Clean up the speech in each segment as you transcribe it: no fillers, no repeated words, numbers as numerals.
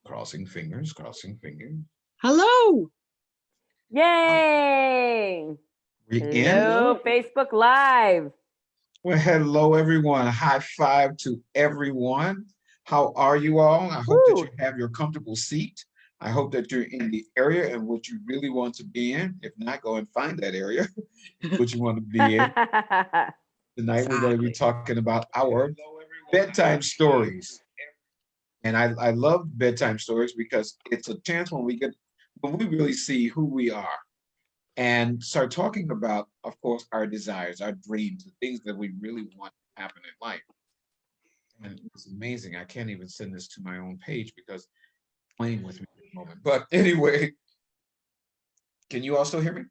Crossing fingers, crossing fingers. Hello. Yay! We in? Hello, Facebook Live. Well, hello, everyone. High five to everyone. How are you all? I hope that you Woo! have your comfortable seat. I hope that you're in the area in which you really want to be in. If not, go and find that area which you want to be in. Tonight, we're going to be Exactly. talking about our bedtime stories. And I love bedtime stories because it's a chance when we really see who we are and start talking about, of course, our desires, our dreams, the things that we really want to happen in life. And it's amazing. I can't even send this to my own page because it's playing with me at the moment. But anyway, can you also hear me?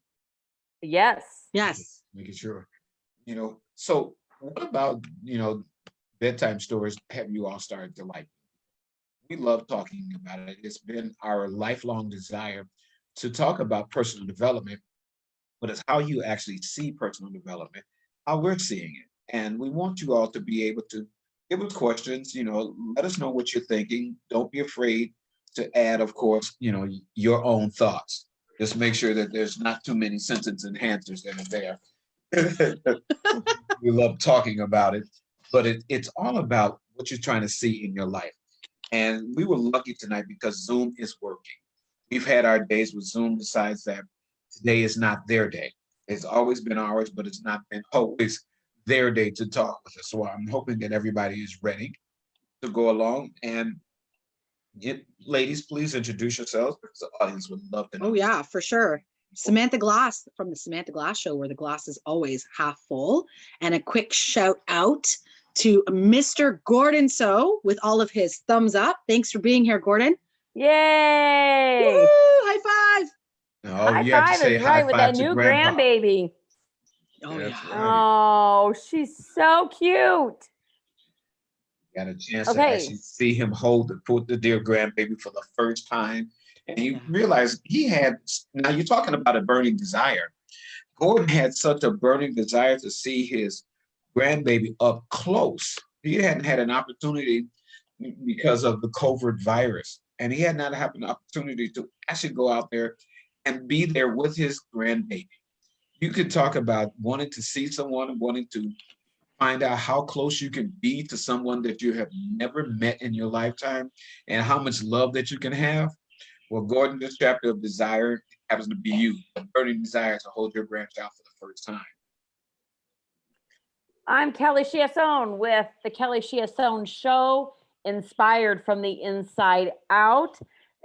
Yes. Yes. Making sure. So what about, bedtime stories have you all started to like? We love talking about it. It's been our lifelong desire to talk about personal development, but it's how you actually see personal development, how we're seeing it. And we want you all to be able to give us questions, let us know what you're thinking. Don't be afraid to add, of course, your own thoughts. Just make sure that there's not too many sentence enhancers that are there. We love talking about it, but it's all about what you're trying to see in your life. And we were lucky tonight because Zoom is working. We've had our days with Zoom decides that today is not their day. It's always been ours, but it's not been always their day to talk with us. So I'm hoping that everybody is ready to go along. And ladies, please introduce yourselves because the audience would love to know. Oh, yeah, for sure. Samantha Glass from the Samantha Glass Show, where the glass is always half full. And a quick shout out to Mr. Gordon So with all of his thumbs up. Thanks for being here, Gordon. Yay! Woo! High five. No, High you have to five say is high right with five that to new grandpa. grandbaby. Oh, That's yeah. right. Oh, she's so cute. Got a chance to Okay. actually see him put the dear grandbaby for the first time. And you realize now you're talking about a burning desire. Gordon had such a burning desire to see his grandbaby up close. He hadn't had an opportunity because of the COVID virus. And he had not had an opportunity to actually go out there and be there with his grandbaby. You could talk about wanting to see someone, wanting to find out how close you can be to someone that you have never met in your lifetime and how much love that you can have. Well, Gordon, this chapter of desire happens to be you, a burning desire to hold your grandchild for the first time. I'm Kelly Chiasson with the Kelly Chiasson Show, inspired from the inside out.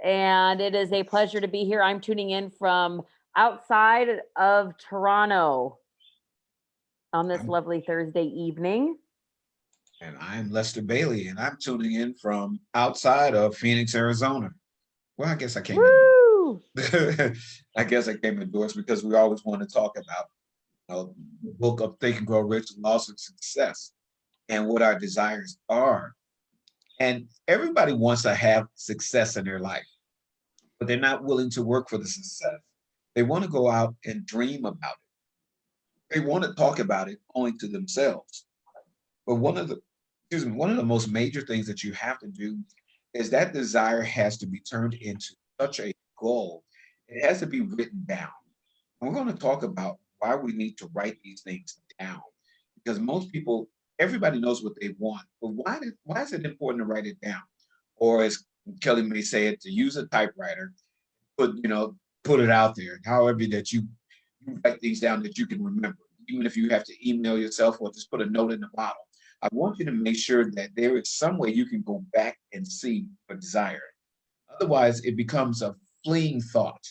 And it is a pleasure to be here. I'm tuning in from outside of Toronto on this lovely Thursday evening. And I'm Lester Bailey, and I'm tuning in from outside of Phoenix, Arizona. Well, I guess I came Woo! I guess I came indoors because we always want to talk about the book of Think and Grow Rich, Laws of Success, and what our desires are. And everybody wants to have success in their life, but they're not willing to work for the success. They want to go out and dream about it. They want to talk about it only to themselves. But one of the most major things that you have to do is that desire has to be turned into such a goal. It has to be written down. And we're going to talk about why we need to write these things down. Because most people, everybody knows what they want, but why is it important to write it down? Or as Kelly may say it, to use a typewriter, put it out there. However that you write things down that you can remember, even if you have to email yourself or just put a note in the bottle. I want you to make sure that there is some way you can go back and see a desire. Otherwise, it becomes a fleeting thought.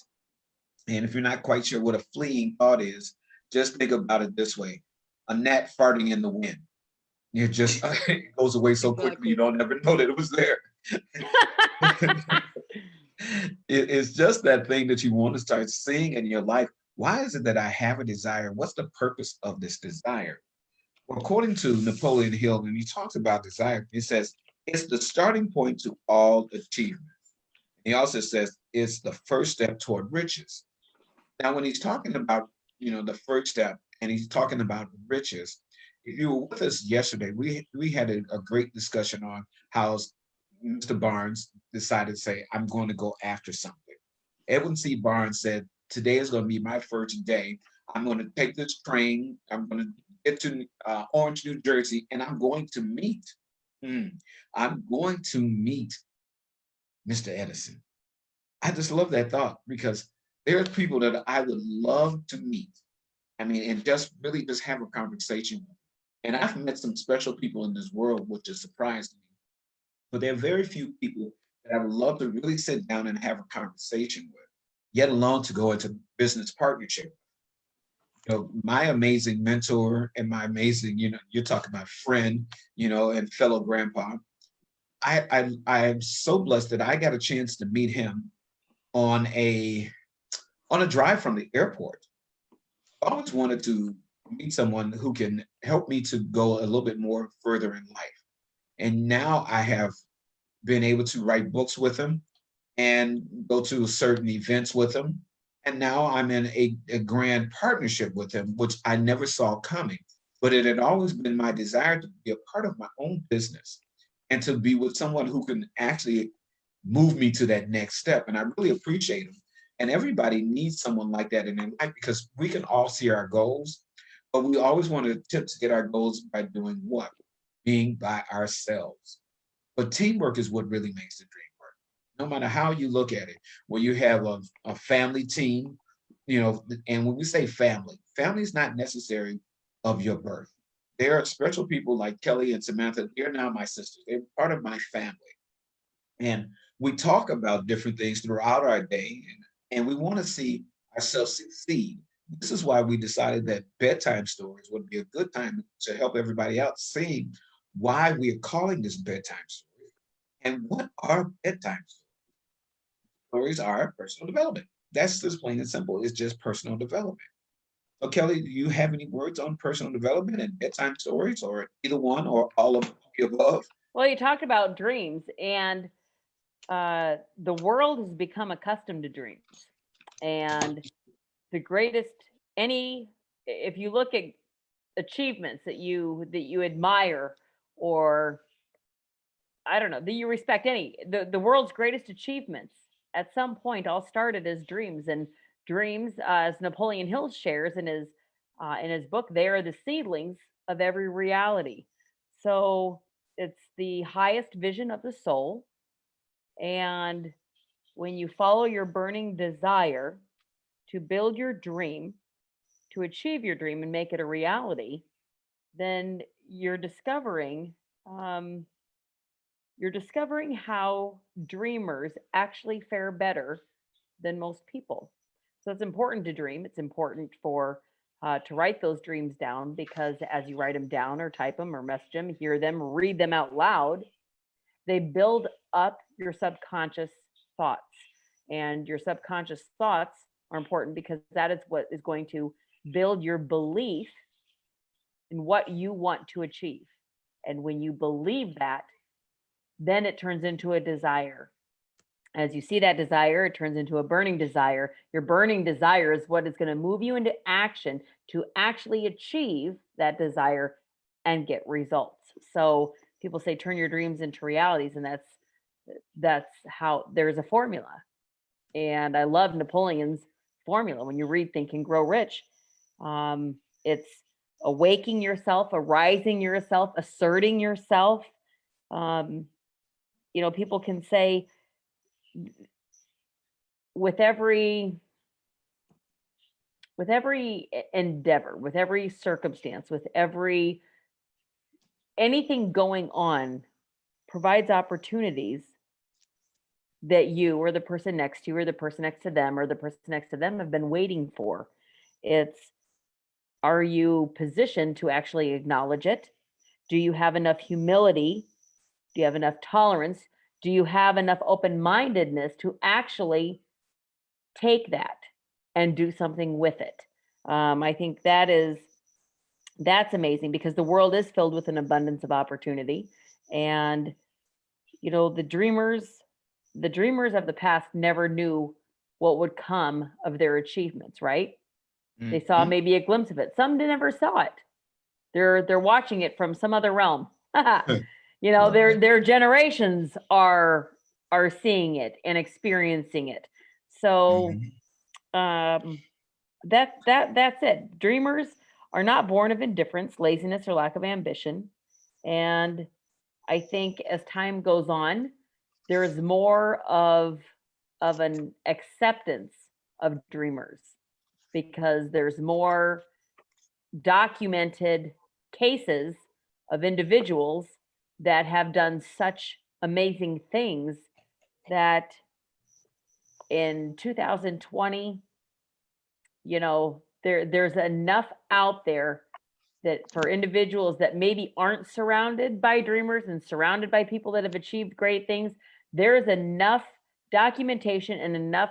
And if you're not quite sure what a fleeing thought is, just think about it this way: a gnat farting in the wind. You just it goes away so quickly you don't ever know that it was there. It's just that thing that you want to start seeing in your life. Why is it that I have a desire? What's the purpose of this desire? Well, according to Napoleon Hill, when he talks about desire, he says it's the starting point to all achievement. He also says it's the first step toward riches. Now, when he's talking about, the first step and he's talking about riches, if you were with us yesterday, we had a great discussion on how Mr. Barnes decided to say, I'm going to go after something. Edwin C. Barnes said, today is going to be my first day. I'm going to take this train. I'm going to get to Orange, New Jersey, and I'm going to meet. I'm going to meet Mr. Edison. I just love that thought because there's people that I would love to meet. I mean, and just really just have a conversation with. And I've met some special people in this world, which has surprised me. But there are very few people that I would love to really sit down and have a conversation with, yet alone to go into business partnership. You know, my amazing mentor and my amazing, you're talking about friend, and fellow grandpa. I am so blessed that I got a chance to meet him on a drive from the airport. I always wanted to meet someone who can help me to go a little bit more further in life. And now I have been able to write books with him and go to certain events with him. And now I'm in a grand partnership with him, which I never saw coming. But it had always been my desire to be a part of my own business and to be with someone who can actually move me to that next step. And I really appreciate him. And everybody needs someone like that in their life because we can all see our goals, but we always want to attempt to get our goals by doing what? Being by ourselves. But teamwork is what really makes the dream work. No matter how you look at it, where you have a family team, and when we say family, family is not necessary of your birth. There are special people like Kelly and Samantha. They're now my sisters. They're part of my family. And we talk about different things throughout our day, and we want to see ourselves succeed. This is why we decided that bedtime stories would be a good time to help everybody out seeing why we are calling this bedtime story and what are bedtime stories. Stories are personal development. That's just plain and simple. It's just personal development. So, Kelly, do you have any words on personal development and bedtime stories, or either one, or all of the above? Well, you talked about dreams, and the world has become accustomed to dreams. And the greatest, if you look at achievements that you admire, or I don't know, that you respect, the world's greatest achievements at some point all started as dreams. And dreams, as Napoleon Hill shares in his book, they are the seedlings of every reality. So it's the highest vision of the soul. And when you follow your burning desire to build your dream, to achieve your dream and make it a reality, then you're discovering how dreamers actually fare better than most people. So it's important to dream. It's important to write those dreams down, because as you write them down or type them or message them, hear them, read them out loud, they build up your subconscious thoughts. And your subconscious thoughts are important because that is what is going to build your belief in what you want to achieve. And when you believe that, then it turns into a desire. As you see that desire, it turns into a burning desire. Your burning desire is what is going to move you into action to actually achieve that desire and get results. So people say turn your dreams into realities, and that's how there's a formula. And I love Napoleon's formula. When you read Think and Grow Rich, it's awaking yourself, arising yourself, asserting yourself. People can say, with every endeavor, with every circumstance, with anything going on, provides opportunities that you or the person next to you or the person next to them or the person next to them have been waiting for. It's, are you positioned to actually acknowledge it? Do you have enough humility? Do you have enough tolerance? Do you have enough open-mindedness to actually take that and do something with it? I think that's amazing, because the world is filled with an abundance of opportunity. And, the dreamers of the past never knew what would come of their achievements, right? Mm-hmm. They saw maybe a glimpse of it. Some never saw it. They're watching it from some other realm. Their generations are are seeing it and experiencing it. So that's it. Dreamers are not born of indifference, laziness, or lack of ambition. And I think as time goes on, there is more of an acceptance of dreamers because there's more documented cases of individuals that have done such amazing things that in 2020, there's enough out there that for individuals that maybe aren't surrounded by dreamers and surrounded by people that have achieved great things, there is enough documentation and enough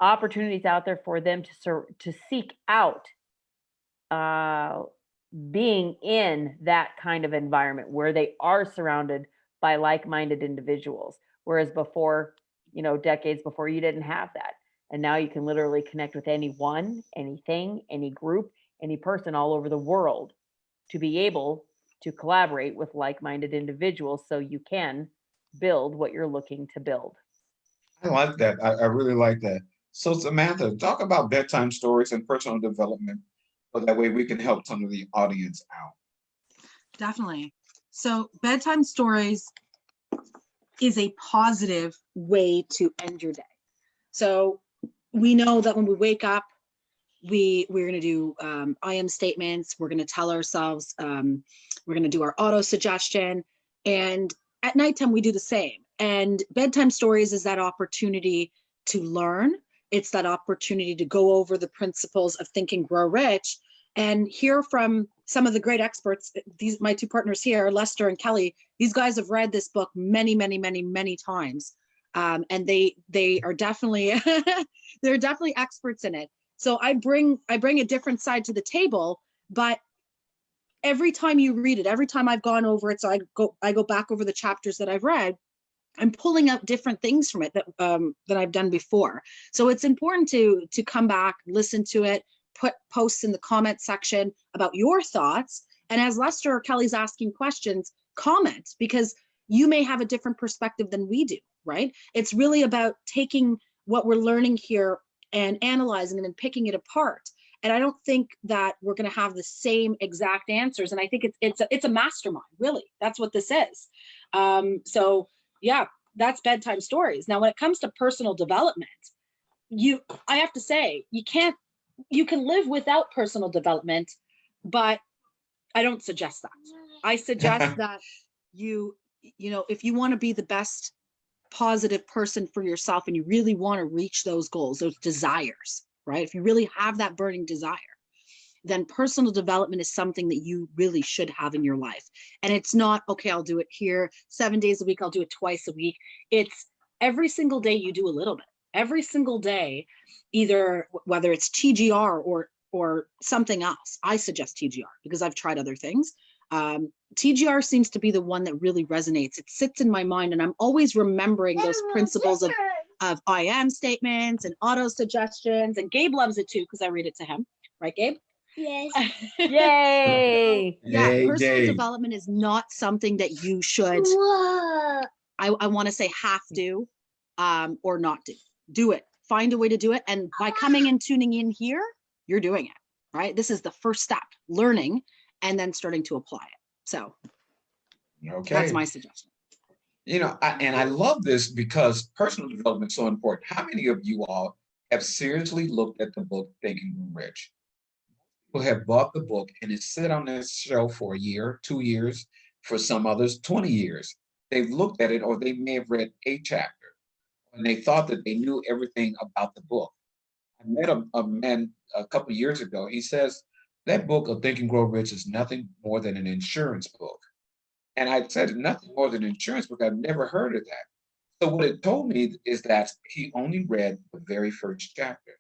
opportunities out there for them to seek out being in that kind of environment where they are surrounded by like-minded individuals. Whereas before, decades before, you didn't have that. And now you can literally connect with anyone, anything, any group, any person all over the world to be able to collaborate with like-minded individuals so you can build what you're looking to build. I like that. I really like that. So Samantha, talk about bedtime stories and personal development so that way we can help some of the audience out. Definitely. So bedtime stories is a positive way to end your day. So we know that when we wake up, we're going to do I am statements. We're going to tell ourselves, we're going to do our auto suggestion. And at nighttime, we do the same. And bedtime stories is that opportunity to learn. It's that opportunity to go over the principles of Think and Grow Rich and hear from some of the great experts. These, my two partners here, Lester and Kelly, these guys have read this book many, many, many, many times. And they are definitely, they're definitely experts in it. So I bring a different side to the table, but every time you read it, every time I've gone over it, so I go back over the chapters that I've read, I'm pulling out different things from it that I've done before. So it's important to come back, listen to it, put posts in the comment section about your thoughts. And as Lester or Kelly's asking questions, comment, because you may have a different perspective than we do, right? It's really about taking what we're learning here and analyzing it and picking it apart. And I don't think that we're going to have the same exact answers. And I think it's a mastermind, really. That's what this is. So yeah, that's bedtime stories. Now, when it comes to personal development, I have to say, you can live without personal development, but I don't suggest that. I suggest that if you want to be the best positive person for yourself and you really want to reach those goals, those desires, right? If you really have that burning desire, then personal development is something that you really should have in your life. And it's not, okay, I'll do it here 7 days a week, I'll do it twice a week. It's every single day you do a little bit. Every single day, either whether it's TGR or something else. I suggest TGR because I've tried other things. TGR seems to be the one that really resonates. It sits in my mind and I'm always remembering those principles of I am statements and auto suggestions. And Gabe loves it too because I read it to him. Right, Gabe? Yes. Yay! Yeah, Yay, personal Gabe. development is not something that you should, Whoa. I want to say have to or not do. Do it. Find a way to do it. And by coming and tuning in here, you're doing it, right? This is the first step, learning and then starting to apply it. So Okay. that's my suggestion. I love this because personal development is so important. How many of you all have seriously looked at the book Think and Grow Rich? People have bought the book and it's sit on their shelf for a year, 2 years, for some others, 20 years. They've looked at it or they may have read a chapter and they thought that they knew everything about the book. I met a man a couple of years ago. He says, that book of Think and Grow Rich is nothing more than an insurance book. And I said, nothing more than an insurance book. I've never heard of that. So what it told me is that he only read the very first chapter.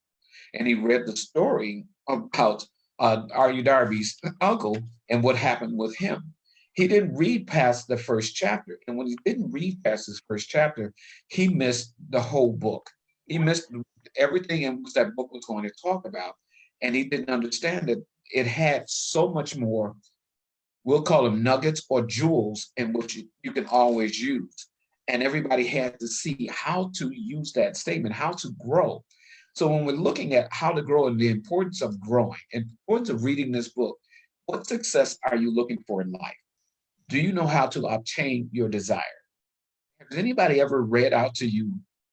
And he read the story about R.U. Darby's uncle and what happened with him. He didn't read past the first chapter. And when he didn't read past his first chapter, he missed the whole book. He missed everything in which that book was going to talk about. And he didn't understand that it had so much more, we'll call them nuggets or jewels, in which you can always use. And everybody had to see how to use that statement, how to grow. So when we're looking at how to grow and the importance of growing, and the importance of reading this book, what success are you looking for in life? Do you know how to obtain your desire? Has anybody ever read out to you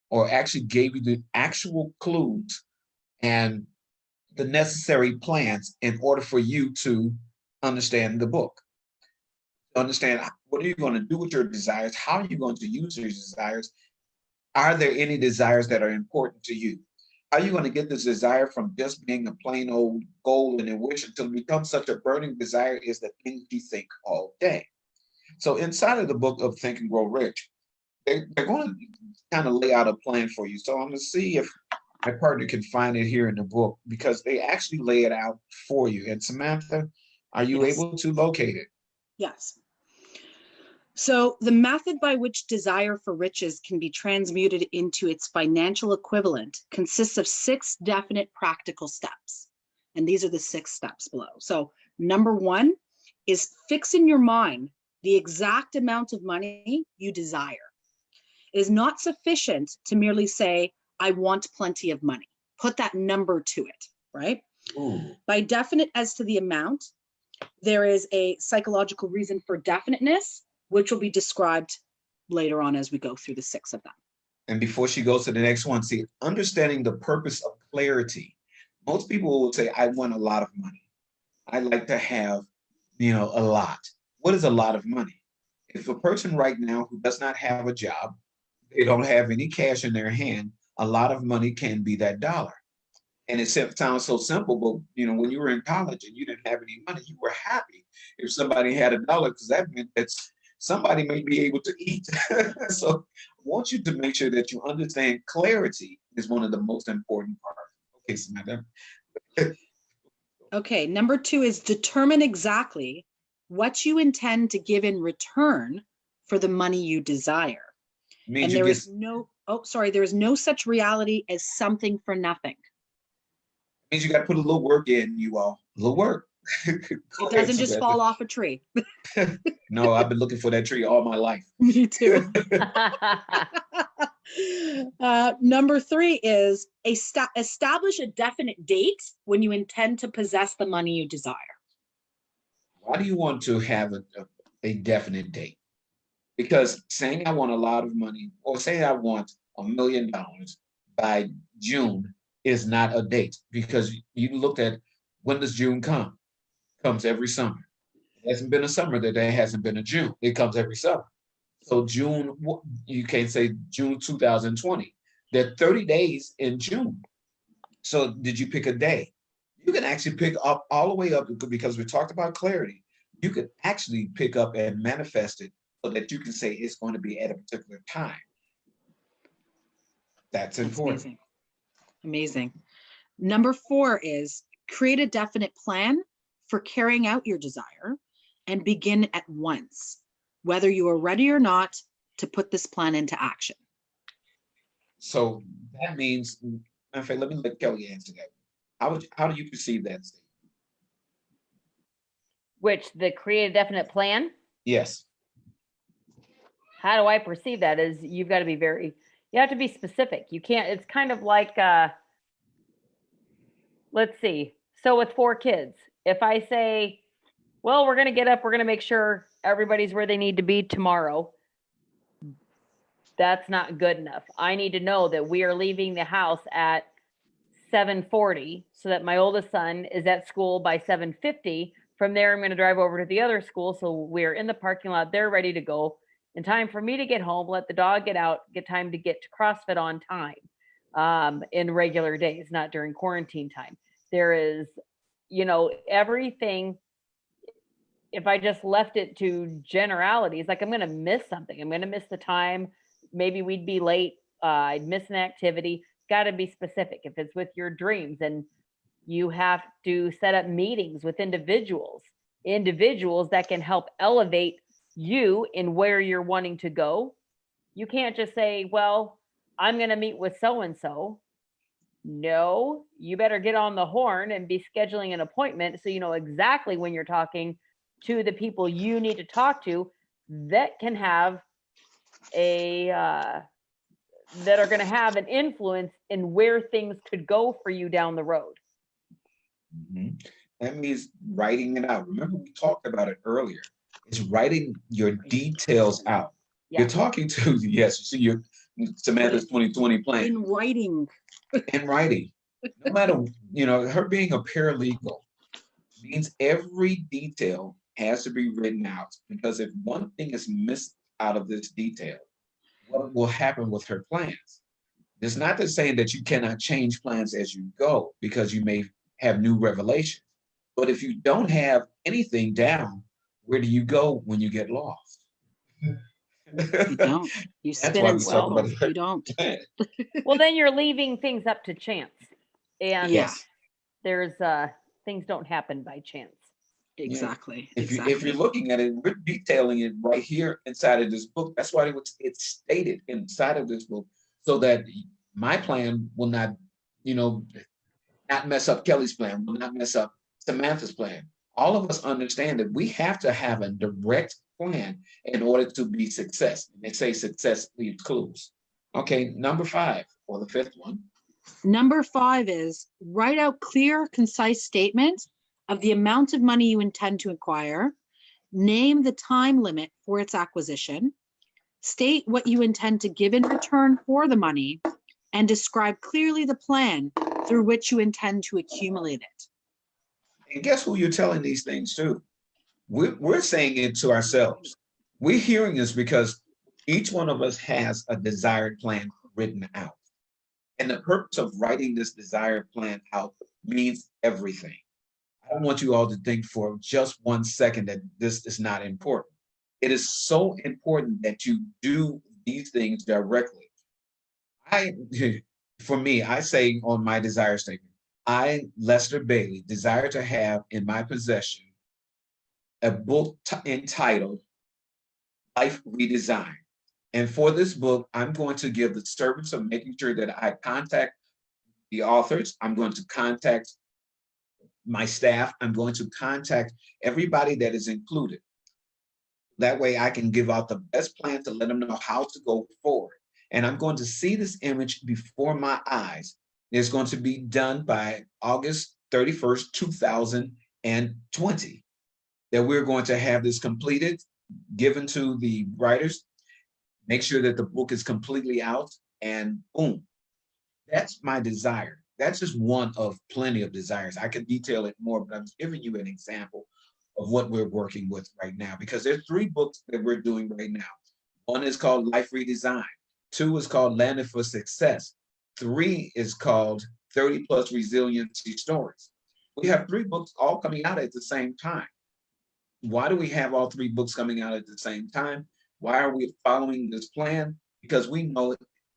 or actually gave you the actual clues and the necessary plans in order for you to understand the book? Understand what are you going to do with your desires? How are you going to use your desires? Are there any desires that are important to you? How are you going to get this desire from just being a plain old goal and a wish until it becomes such a burning desire is the thing you think all day? So inside of the book of Think and Grow Rich, they're going to kind of lay out a plan for you. So I'm going to see if my partner can find it here in the book because they actually lay it out for you. And Samantha, are you Yes. able to locate it? Yes. So the method by which desire for riches can be transmuted into its financial equivalent consists of 6 definite practical steps. And these are the 6 steps below. So number 1 is fix in your mind the exact amount of money you desire. It is not sufficient to merely say, I want plenty of money. Put that number to it, right? Ooh. By definite as to the amount, there is a psychological reason for definiteness, which will be described later on as we go through the 6 of them. And before she goes to the next one, see, understanding the purpose of clarity. Most people will say, I want a lot of money. I like to have, a lot. What is a lot of money? If a person right now who does not have a job, they don't have any cash in their hand, a lot of money can be that dollar. And it sounds so simple, but when you were in college and you didn't have any money, you were happy if somebody had a dollar because that meant that somebody may be able to eat. So I want you to make sure that you understand clarity is one of the most important parts. Okay, Samantha. Okay, number 2 is determine exactly what you intend to give in return for the money you desire. Means And you there get, is there is no such reality as something for nothing. means you got to put a little work in, you all. A little work. It doesn't just fall off a tree. No, I've been looking for that tree all my life. Me too. Number 3 is establish a definite date when you intend to possess the money you desire. Why do you want to have a definite date? Because saying I want a lot of money or saying I want $1 million by June is not a date because you looked at when does June come? It comes every summer. It hasn't been a summer that there hasn't been a June. It comes every summer. So June, you can't say June 2020. There are 30 days in June. So did you pick a day? You can actually pick up all the way up because we talked about clarity. You could actually pick up and manifest it so that you can say it's going to be at a particular time. That's important. Amazing. Amazing. Number 4 is create a definite plan for carrying out your desire and begin at once, whether you are ready or not to put this plan into action. So that means, in fact, let me let Kelly answer that. How do you perceive that statement? Which the create a definite plan. Yes. How do I perceive that is you have to be specific. You can't, it's kind of like, let's see. So with 4 kids, if I say, well, we're going to get up, we're going to make sure everybody's where they need to be tomorrow. That's not good enough. I need to know that we are leaving the house at 7:40 so that my oldest son is at school by 7:50. From there, I'm going to drive over to the other school. So we're in the parking lot. They're ready to go. In time for me to get home, let the dog get out, get time to get to CrossFit on time in regular days, not during quarantine time. There is, everything. If I just left it to generalities, like I'm going to miss something. I'm going to miss the time. Maybe we'd be late. I'd miss an activity. Got to be specific. If it's with your dreams, and you have to set up meetings with individuals that can help elevate you in where you're wanting to go. You can't just say, well, I'm going to meet with so-and-so. No, you better get on the horn and be scheduling an appointment so you know exactly when you're talking to the people you need to talk to that can have that are going to have an influence in where things could go for you down the road. Mhm. That means writing it out. Remember, we talked about it earlier. It's writing your details out. Yeah. You're talking to, yes, you see your Samantha's 2020 plan In writing. in writing. No matter, her being a paralegal means every detail has to be written out, because if one thing is missed out of this detail, what will happen with her plans? It's not to saying that you cannot change plans as you go, because you may have new revelations. But if you don't have anything down, where do you go when you get lost? You don't. You That's spin why in we talk about circles. it. You don't. Well, then you're leaving things up to chance. And Yes. there's things don't happen by chance. Exactly. If Exactly. you're looking at it, we're detailing it right here inside of this book. That's why it's stated inside of this book, so that my plan will not, not mess up Kelly's plan, will not mess up Samantha's plan. All of us understand that we have to have a direct plan in order to be success. And they say success leaves clues. Okay, number 5, or the 5th one. Number 5 is write out clear, concise statement of the amount of money you intend to acquire. Name the time limit for its acquisition. State what you intend to give in return for the money, and describe clearly the plan through which you intend to accumulate it. And guess who you're telling these things to? We're saying it to ourselves. We're hearing this because each one of us has a desired plan written out. And the purpose of writing this desired plan out means everything. I don't want you all to think for just 1 second that this is not important. It is so important that you do these things directly. For me, I say on my desire statement, I, Lester Bailey, desire to have in my possession a book entitled Life Redesigned. And for this book, I'm going to give the service of making sure that I contact the authors. I'm going to contact my staff. I'm going to contact everybody that is included. That way I can give out the best plan to let them know how to go forward. And I'm going to see this image before my eyes. It's going to be done by August 31st, 2020. That we're going to have this completed, given to the writers, make sure that the book is completely out, and boom. That's my desire. That's just one of plenty of desires. I could detail it more, but I'm giving you an example of what we're working with right now, because there's 3 books that we're doing right now. 1 is called Life Redesigned. 2 is called Landed for Success. 3 is called 30 Plus Resiliency Stories. We have 3 books all coming out at the same time. Why do we have all 3 books coming out at the same time? Why are we following this plan? Because we know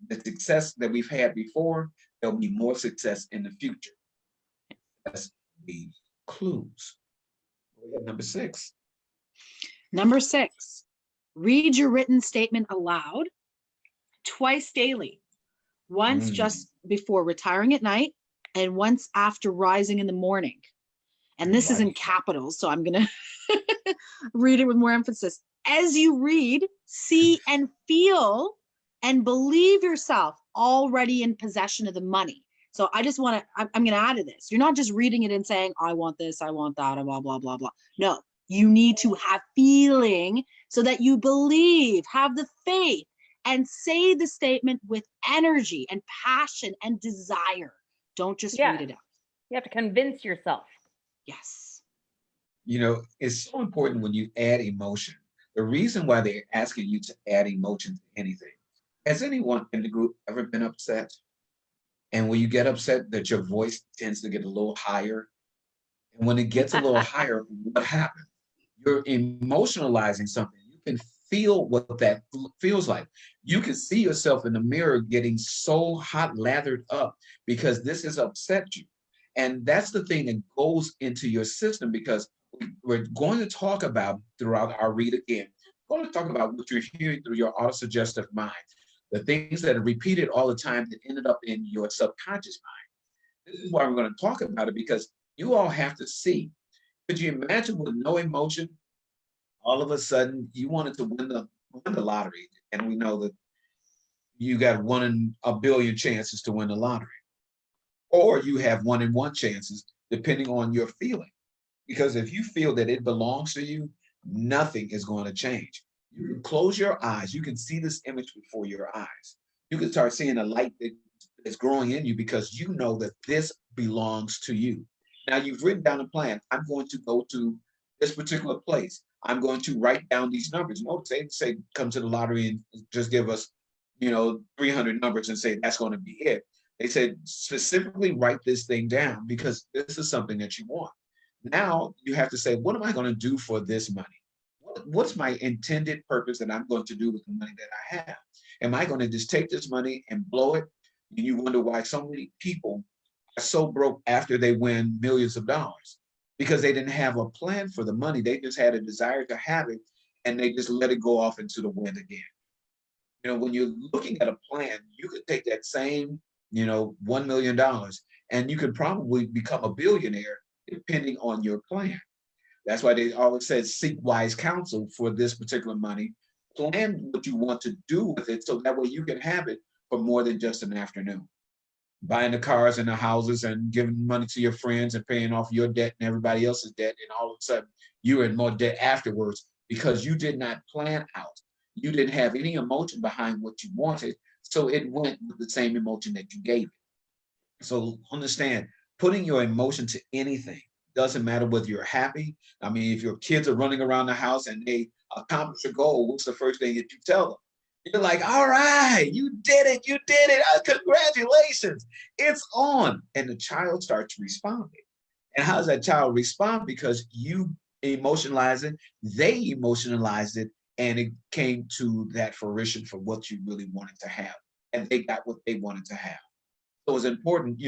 the success that we've had before, there'll be more success in the future. That's the clues. Number 6. Number 6, read your written statement aloud twice daily. Once just before retiring at night, and once after rising in the morning. And this is in capitals, so I'm going to read it with more emphasis. As you read, see and feel and believe yourself already in possession of the money. So I just want to, I'm going to add to this. You're not just reading it and saying, I want this, I want that, and blah, blah, blah, blah. No, you need to have feeling so that you believe, have the faith, and say the statement with energy and passion and desire. Don't just read it out. You have to convince yourself. Yes. It's so important when you add emotion. The reason why they're asking you to add emotion to anything. Has anyone in the group ever been upset? And when you get upset, that your voice tends to get a little higher. And when it gets a little higher, what happens? You're emotionalizing something. You can feel what that feels like. You can see yourself in the mirror getting so hot, lathered up, because this has upset you. And that's the thing that goes into your system, because we're going to talk about throughout our read again, we're going to talk about what you're hearing through your autosuggestive mind, the things that are repeated all the time that ended up in your subconscious mind. This is why we're going to talk about it, because you all have to see. Could you imagine with no emotion, all of a sudden you wanted to win the lottery? And we know that you got 1 in a billion chances to win the lottery, or you have 1 in 1 chances, depending on your feeling. Because if you feel that it belongs to you, nothing is going to change. You can close your eyes. You can see this image before your eyes. You can start seeing a light that is growing in you because you know that this belongs to you. Now you've written down a plan. I'm going to go to this particular place. I'm going to write down these numbers. No, say come to the lottery and just give us, 300 numbers and say that's going to be it. They said specifically write this thing down because this is something that you want. Now you have to say, what am I going to do for this money? What's my intended purpose that I'm going to do with the money that I have? Am I going to just take this money and blow it? And you wonder why so many people are so broke after they win millions of dollars, because they didn't have a plan for the money. They just had a desire to have it and they just let it go off into the wind again. When you're looking at a plan, you could take that same, $1 million and you could probably become a billionaire depending on your plan. That's why they always said seek wise counsel for this particular money. Plan what you want to do with it so that way you can have it for more than just an afternoon. Buying the cars and the houses and giving money to your friends and paying off your debt and everybody else's debt. And all of a sudden you're in more debt afterwards because you did not plan out. You didn't have any emotion behind what you wanted. So it went with the same emotion that you gave it. So understand, putting your emotion to anything doesn't matter whether you're happy. I mean, if your kids are running around the house and they accomplish a goal, what's the first thing that you tell them? You're like, all right, you did it. Congratulations. It's on. And the child starts responding. And how does that child respond? Because you emotionalized it, they emotionalized it, and it came to that fruition for what you really wanted to have. And they got what they wanted to have. So it's important,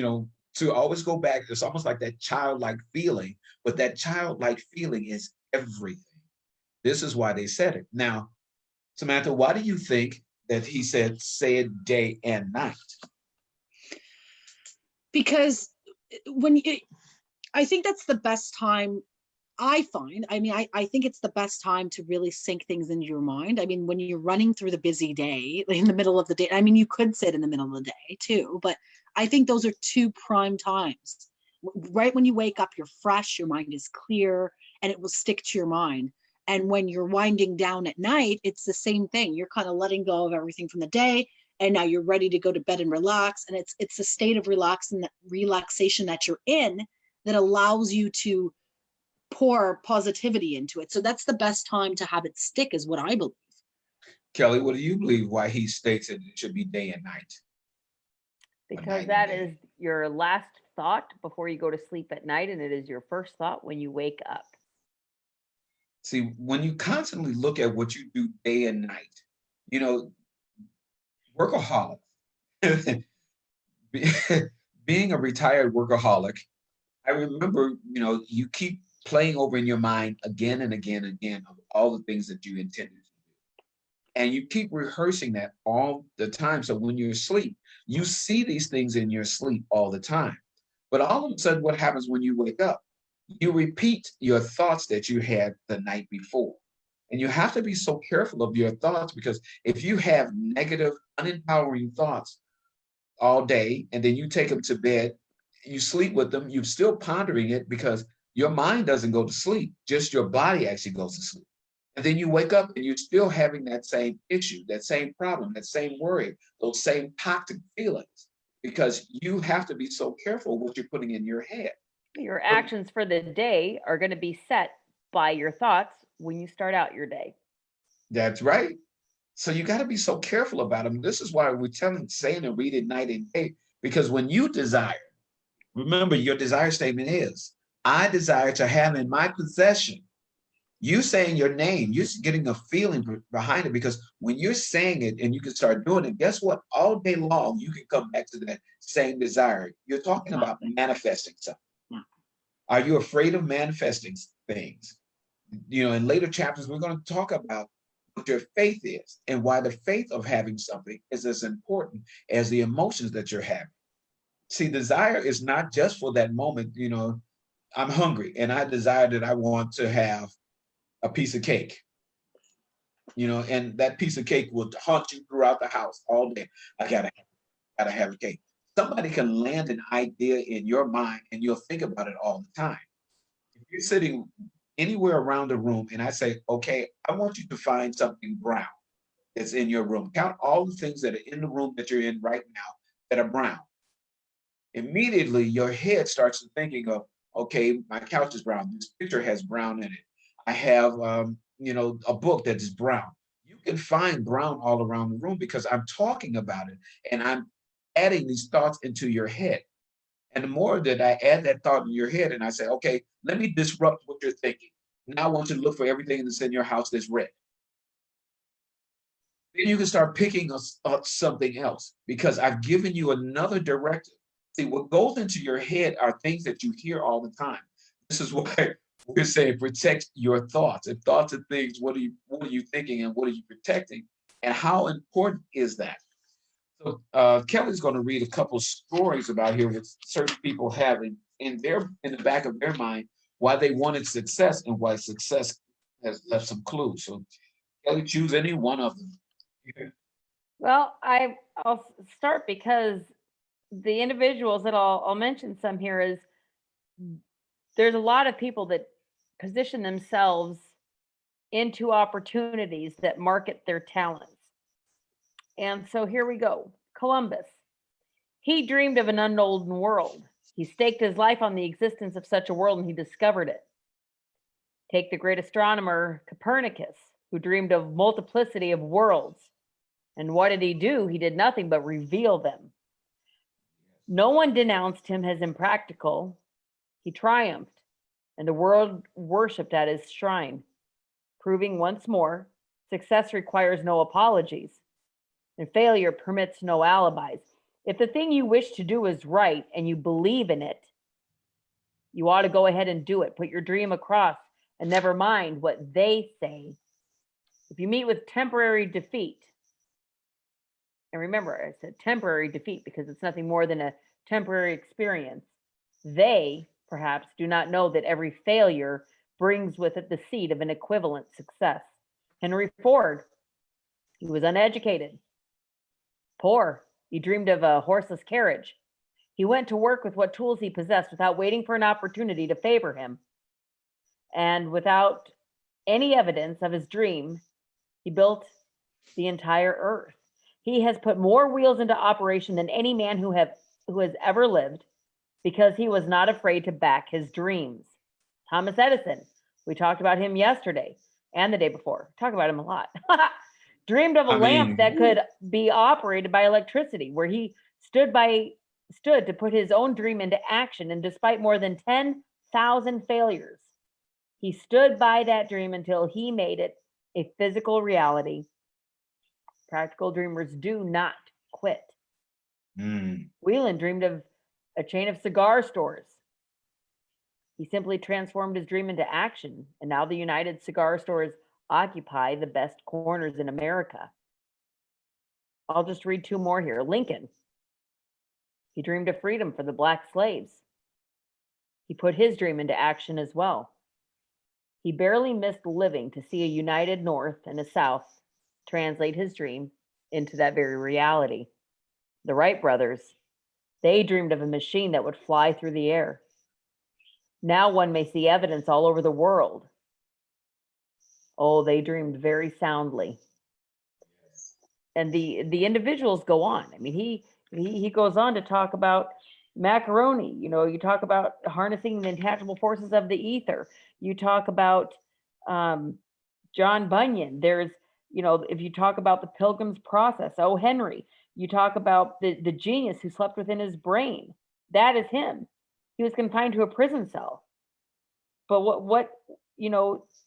to always go back. It's almost like that childlike feeling, but that childlike feeling is everything. This is why they said it. Now, Samantha, why do you think that he said, say it day and night? Because I think that's the best time. I find, I think it's the best time to really sink things into your mind. I mean, when you're running through the busy day, like in the middle of the day, you could sit in the middle of the day too, but I think those are two prime times. Right when you wake up, you're fresh, your mind is clear, and it will stick to your mind. And when you're winding down at night, it's the same thing. You're kind of letting go of everything from the day, and now you're ready to go to bed and relax. And it's a state of relaxation that you're in that allows you to pour positivity into it. So that's the best time to have it stick, is what I believe. Kelly, what do you believe why he states it should be day and night? Because that is your last thought before you go to sleep at night, and it is your first thought when you wake up. See, when you constantly look at what you do day and night, workaholic, being a retired workaholic, I remember, you keep playing over in your mind again and again and again of all the things that you intended to do. And you keep rehearsing that all the time. So when you're asleep, you see these things in your sleep all the time. But all of a sudden, what happens when you wake up? You repeat your thoughts that you had the night before. And you have to be so careful of your thoughts, because if you have negative, unempowering thoughts all day, and then you take them to bed, you sleep with them, you're still pondering it because your mind doesn't go to sleep, just your body actually goes to sleep. And then you wake up and you're still having that same issue, that same problem, that same worry, those same toxic feelings, because you have to be so careful what you're putting in your head. Your actions for the day are going to be set by your thoughts when you start out your day. That's right. So you got to be so careful about them. This is why we're saying and read it night and day, because when you desire, remember your desire statement is, I desire to have in my possession. You saying your name, you're getting a feeling behind it, because when you're saying it and you can start doing it, guess what? All day long, you can come back to that same desire. You're talking about manifesting something. Are you afraid of manifesting things? In later chapters, we're going to talk about what your faith is and why the faith of having something is as important as the emotions that you're having. See, desire is not just for that moment. I'm hungry and I desire that I want to have a piece of cake. and that piece of cake will haunt you throughout the house all day. I gotta have a cake. Somebody can land an idea in your mind and you'll think about it all the time. If you're sitting anywhere around the room and I say, okay, I want you to find something brown that's in your room. Count all the things that are in the room that you're in right now that are brown. Immediately your head starts to thinking of, okay, my couch is brown. This picture has brown in it. I have, a book that is brown. You can find brown all around the room because I'm talking about it and I'm adding these thoughts into your head. And the more that I add that thought in your head and I say, okay, let me disrupt what you're thinking. Now I want you to look for everything that's in your house that's red. Then you can start picking up something else because I've given you another directive. See, what goes into your head are things that you hear all the time. This is why we're saying protect your thoughts. If thoughts are things, what are you thinking and what are you protecting? And how important is that? So Kelly's going to read a couple stories about here with certain people having in the back of their mind why they wanted success and why success has left some clues. So Kelly, choose any one of them. Well, I'll start because the individuals that I'll mention some here is there's a lot of people that position themselves into opportunities that market their talents. And so here we go. Columbus. He dreamed of an unknown world. He staked his life on the existence of such a world and he discovered it. Take the great astronomer Copernicus, who dreamed of multiplicity of worlds. And what did he do? He did nothing but reveal them. No one denounced him as impractical. He triumphed, and the world worshipped at his shrine, proving once more success requires no apologies, and failure permits no alibis. If the thing you wish to do is right and you believe in it, you ought to go ahead and do it. Put your dream across and never mind what they say. If you meet with temporary defeat, and remember, I said temporary defeat because it's nothing more than a temporary experience. They, perhaps, do not know that every failure brings with it the seed of an equivalent success. Henry Ford, he was uneducated, poor. He dreamed of a horseless carriage. He went to work with what tools he possessed without waiting for an opportunity to favor him. And without any evidence of his dream, he built the entire earth. He has put more wheels into operation than any man who has ever lived because he was not afraid to back his dreams. Thomas Edison, we talked about him yesterday and the day before. Talk about him a lot. Dreamed of a lamp that could be operated by electricity, where he stood to put his own dream into action. And despite more than 10,000 failures, he stood by that dream until he made it a physical reality. Practical dreamers do not quit. Whelan dreamed of a chain of cigar stores. He simply transformed his dream into action, and now the United Cigar Stores occupy the best corners in America. I'll just read two more here. Lincoln. He dreamed of freedom for the black slaves. He put his dream into action as well. He barely missed living to see a united North and a South translate his dream into that very reality. The Wright brothers, they dreamed of a machine that would fly through the air. Now one may see evidence all over the world. Oh, they dreamed very soundly. And the individuals go on. I mean, he goes on to talk about macaroni. You talk about harnessing the intangible forces of the ether. You talk about John Bunyan. There's, if you talk about the Pilgrim's Process, O. Henry, you talk about the genius who slept within his brain. That is him. He was confined to a prison cell. But what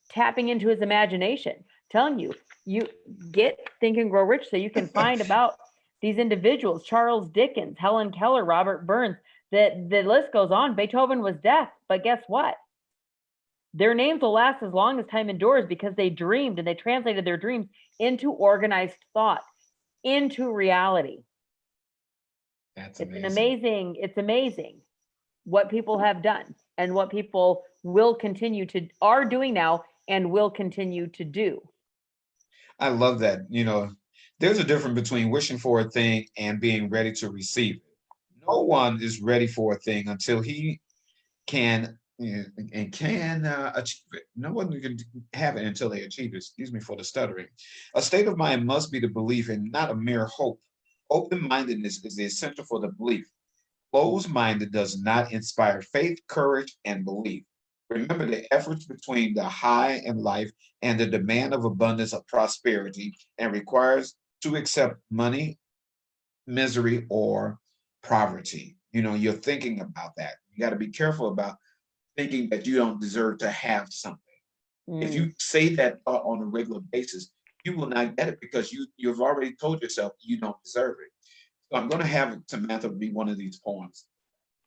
tapping into his imagination, telling you get Think and Grow Rich so you can find about these individuals, Charles Dickens, Helen Keller, Robert Burns, the list goes on. Beethoven was deaf, but guess what? Their names will last as long as time endures because they dreamed and they translated their dreams into organized thought, into reality. That's amazing. It's amazing what people have done and what people will continue to are doing now and will continue to do. I love that. There's a difference between wishing for a thing and being ready to receive it. No one is ready for a thing until he can and can achieve it. No one can have it until they achieve it. Excuse me for the stuttering. A state of mind must be the belief and not a mere hope. Open-mindedness is essential for the belief. Closed-minded does not inspire faith, courage, and belief. Remember the efforts between the high in life and the demand of abundance of prosperity and requires to accept money, misery, or poverty. You're thinking about that. You got to be careful about thinking that you don't deserve to have something. If you say that thought on a regular basis, you will not get it because you've already told yourself you don't deserve it. So I'm going to have Samantha read one of these poems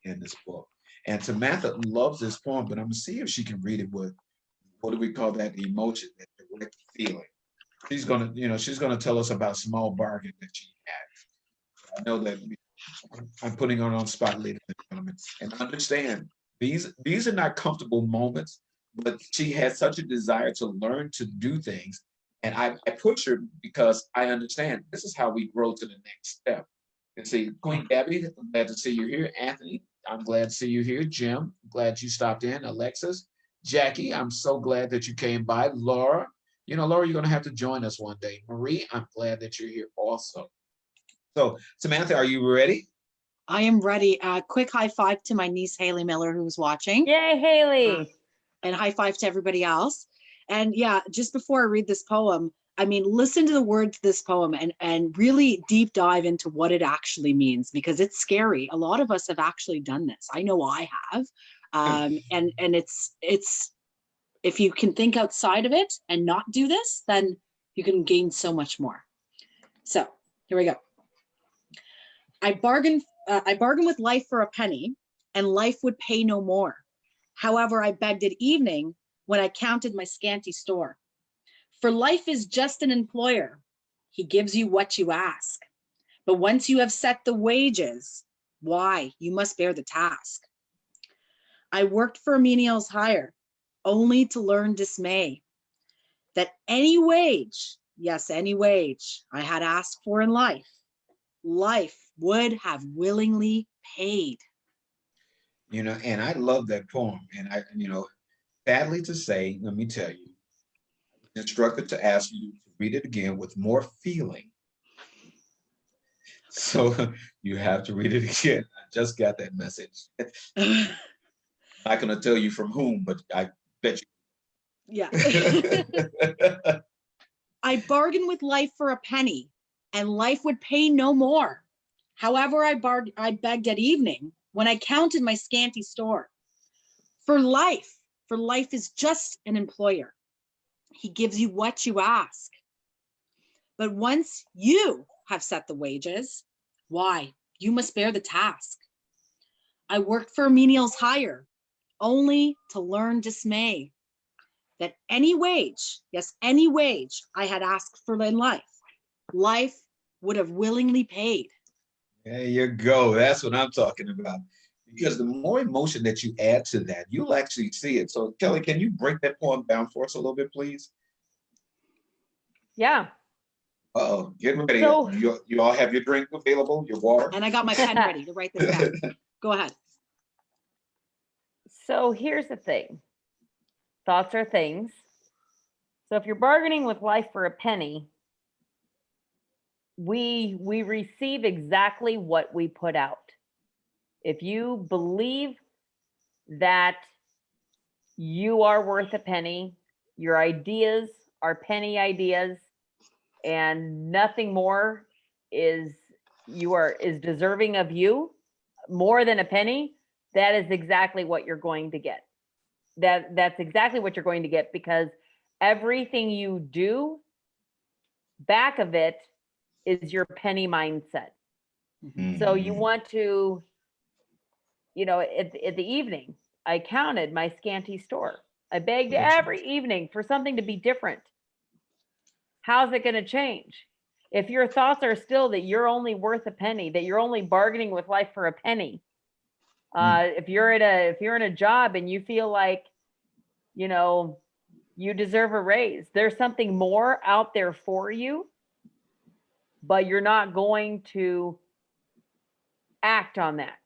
in this book. And Samantha loves this poem, but I'm going to see if she can read it with, what do we call that, emotion, that direct feeling. She's going to tell us about a small bargain that she had. I know that I'm putting her on spot, ladies and gentlemen, and understand these are not comfortable moments, but she has such a desire to learn to do things. And I push her because I understand this is how we grow to the next step. And see, Queen Gabby, I'm glad to see you here. Anthony, I'm glad to see you here. Jim, glad you stopped in. Alexis, Jackie, I'm so glad that you came by. Laura, Laura, you're going to have to join us one day. Marie, I'm glad that you're here also. So, Samantha, are you ready? I am ready. Quick high five to my niece, Haley Miller, who's watching. Yay, Haley. And high five to everybody else. And yeah, just before I read this poem, I mean, listen to the words of this poem and really deep dive into what it actually means, because it's scary. A lot of us have actually done this. I know I have. And it's if you can think outside of it and not do this, then you can gain so much more. So here we go. I bargained with life for a penny, and life would pay no more. However, I begged at evening when I counted my scanty store. For life is just an employer. He gives you what you ask. But once you have set the wages, why, you must bear the task. I worked for a menial's hire, only to learn dismay, that any wage, yes, any wage I had asked for in life, life would have willingly paid. And I love that poem. And sadly to say, let me tell you, instructed to ask you to read it again with more feeling. So you have to read it again. I just got that message. I'm not going to tell you from whom, but I bet Yeah. you. I bargained with life for a penny, and life would pay no more. However, I begged at evening when I counted my scanty store. For life is just an employer. He gives you what you ask. But once you have set the wages, why, you must bear the task. I worked for a menial's hire, only to learn dismay, that any wage, yes, any wage I had asked for in life, life would have willingly paid. There you go. That's what I'm talking about. Because the more emotion that you add to that, you'll actually see it. So, Kelly, can you break that poem down for us a little bit, please? Yeah. Uh-oh, get ready. So- You all have your drink available, your water. And I got my pen ready to write this down. Go ahead. So here's the thing. Thoughts are things. So if you're bargaining with life for a penny, we receive exactly what we put out. If you believe that you are worth a penny, your ideas are penny ideas, and nothing more is deserving of you more than a penny, that is exactly what you're going to get. That's exactly what you're going to get, because everything you do, back of it is your penny mindset. So you want to, at the evening, I counted my scanty store. I begged every evening for something to be different. How's it going to change? If your thoughts are still that you're only worth a penny, that you're only bargaining with life for a penny, if you're in a job and you feel like, You deserve a raise. There's something more out there for you, but you're not going to act on that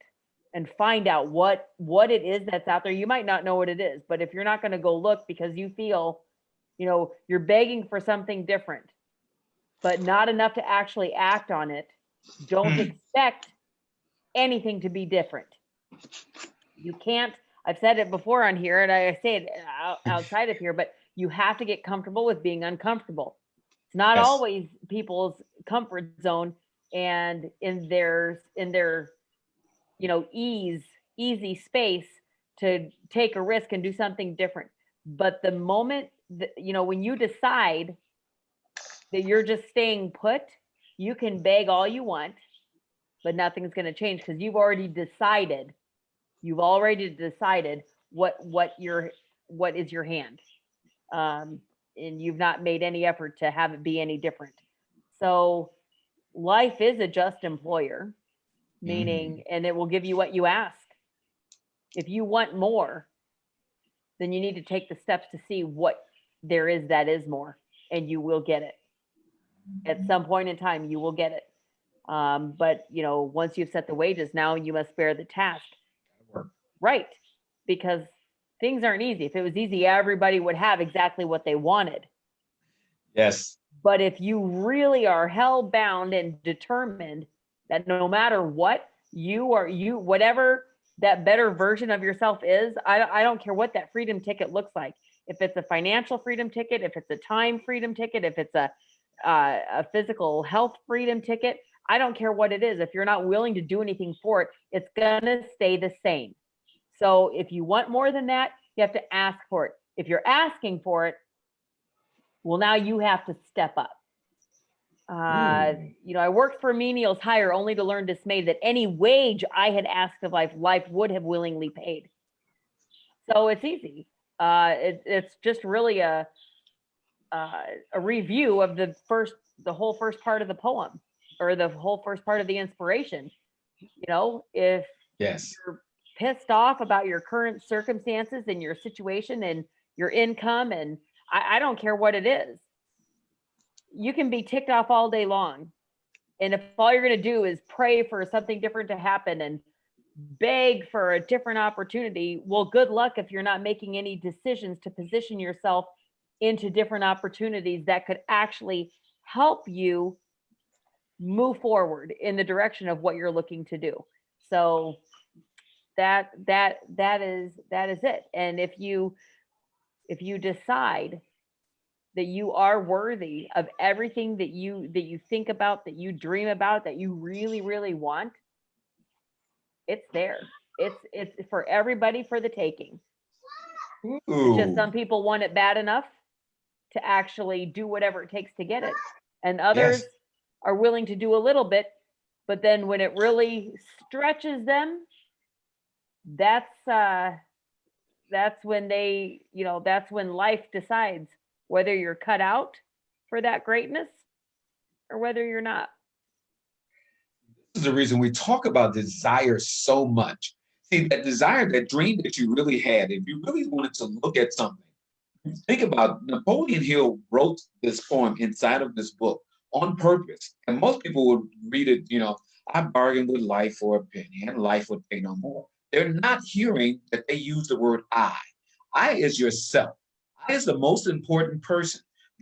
and find out what it is that's out there. You might not know what it is, but if you're not going to go look because you feel, you're begging for something different, but not enough to actually act on it, don't expect anything to be different. You can't, I've said it before on here, and I say it outside of here, but you have to get comfortable with being uncomfortable. It's not Yes. always people's comfort zone and in their easy space to take a risk and do something different. But the moment that, when you decide that you're just staying put, you can beg all you want, but nothing's going to change because you've already decided. You've already decided what is your hand, and you've not made any effort to have it be any different. So life is a just employer, meaning, and it will give you what you ask. If you want more, then you need to take the steps to see what there is that is more, and you will get it. At some point in time, you will get it. But once you've set the wages, now you must bear the task. Right. Because things aren't easy. If it was easy, everybody would have exactly what they wanted. Yes. But if you really are hell-bound and determined that no matter what, whatever that better version of yourself is, I don't care what that freedom ticket looks like. If it's a financial freedom ticket, if it's a time freedom ticket, if it's a physical health freedom ticket, I don't care what it is. If you're not willing to do anything for it, it's going to stay the same. So if you want more than that, you have to ask for it. If you're asking for it, well, now you have to step up. I worked for menials hire only to learn dismayed that any wage I had asked of life would have willingly paid. So it's easy. It's just really a review of the whole first part of the poem, or the whole first part of the inspiration. If you're pissed off about your current circumstances and your situation and your income, and I don't care what it is, you can be ticked off all day long. And if all you're going to do is pray for something different to happen and beg for a different opportunity, well, good luck if you're not making any decisions to position yourself into different opportunities that could actually help you move forward in the direction of what you're looking to do. So that is it. And if you decide that you are worthy of everything that you think about, that you dream about, that you really, really want, it's there. It's for everybody for the taking. It's just some people want it bad enough to actually do whatever it takes to get it. And others are willing to do a little bit, but then when it really stretches them, that's when that's when life decides whether you're cut out for that greatness or whether you're not. This is the reason we talk about desire so much. See, that desire, that dream that you really had, if you really wanted to look at something, think about Napoleon Hill wrote this poem inside of this book on purpose. And most people would read it, I bargained with life for a penny and life would pay no more. They're not hearing that they use the word I. I is yourself. I is the most important person.